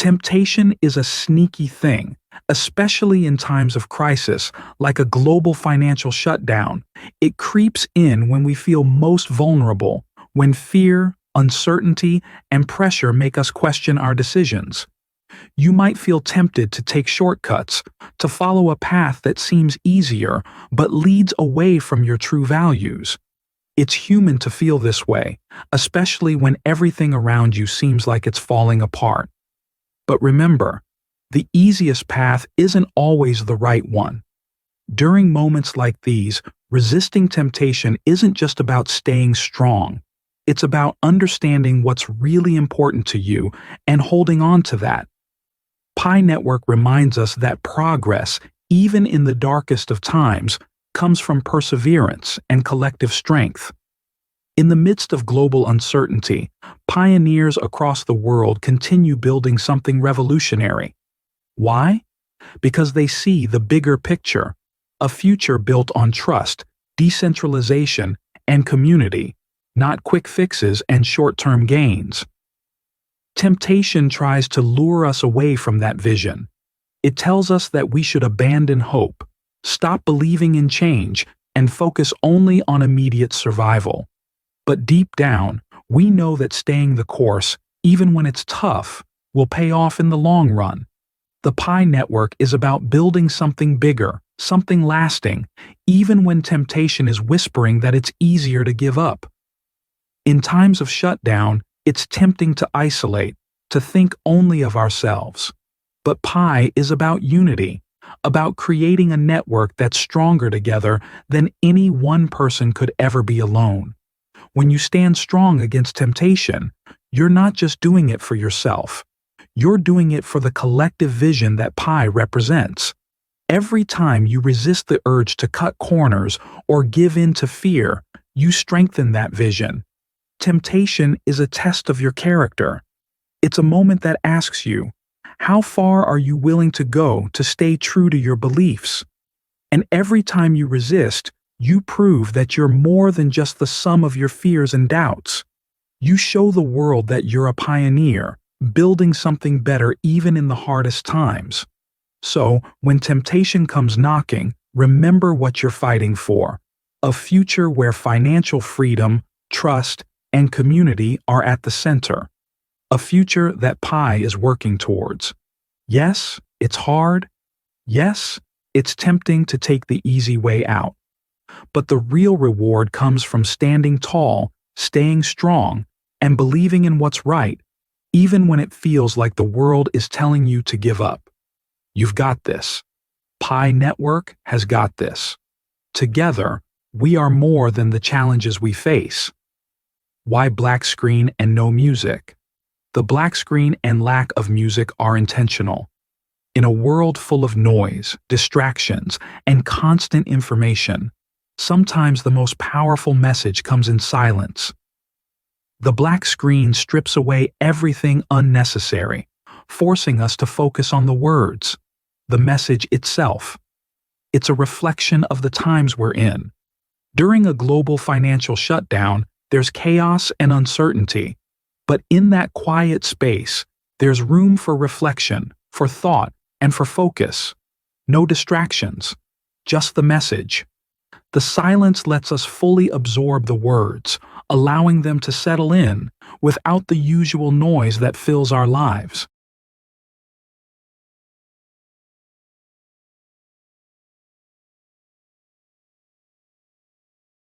Temptation is a sneaky thing, especially in times of crisis, like a global financial shutdown. It creeps in when we feel most vulnerable, when fear, uncertainty, and pressure make us question our decisions. You might feel tempted to take shortcuts, to follow a path that seems easier but leads away from your true values. It's human to feel this way, especially when everything around you seems like it's falling apart. But remember, the easiest path isn't always the right one. During moments like these, resisting temptation isn't just about staying strong. It's about understanding what's really important to you and holding on to that. Pi Network reminds us that progress, even in the darkest of times, comes from perseverance and collective strength. In the midst of global uncertainty, pioneers across the world continue building something revolutionary. Why? Because they see the bigger picture, a future built on trust, decentralization, and community, not quick fixes and short-term gains. Temptation tries to lure us away from that vision. It tells us that we should abandon hope, stop believing in change, and focus only on immediate survival. But deep down, we know that staying the course, even when it's tough, will pay off in the long run. The Pi Network is about building something bigger, something lasting, even when temptation is whispering that it's easier to give up. In times of shutdown, it's tempting to isolate, to think only of ourselves. But Pi is about unity, about creating a network that's stronger together than any one person could ever be alone. When you stand strong against temptation, you're not just doing it for yourself. You're doing it for the collective vision that Pi represents. Every time you resist the urge to cut corners or give in to fear, you strengthen that vision. Temptation is a test of your character. It's a moment that asks you, how far are you willing to go to stay true to your beliefs? And every time you resist, you prove that you're more than just the sum of your fears and doubts. You show the world that you're a pioneer, building something better even in the hardest times. So, when temptation comes knocking, remember what you're fighting for: a future where financial freedom, trust, and community are at the center. A future that Pi is working towards. Yes, it's hard. Yes, it's tempting to take the easy way out. But the real reward comes from standing tall, staying strong, and believing in what's right, even when it feels like the world is telling you to give up. You've got this. Pi Network has got this. Together, we are more than the challenges we face. Why black screen and no music? The black screen and lack of music are intentional. In a world full of noise, distractions, and constant information, sometimes the most powerful message comes in silence. The black screen strips away everything unnecessary, forcing us to focus on the words, the message itself. It's a reflection of the times we're in. During a global financial shutdown, there's chaos and uncertainty. But in that quiet space, there's room for reflection, for thought, and for focus. No distractions, just the message. The silence lets us fully absorb the words, allowing them to settle in without the usual noise that fills our lives.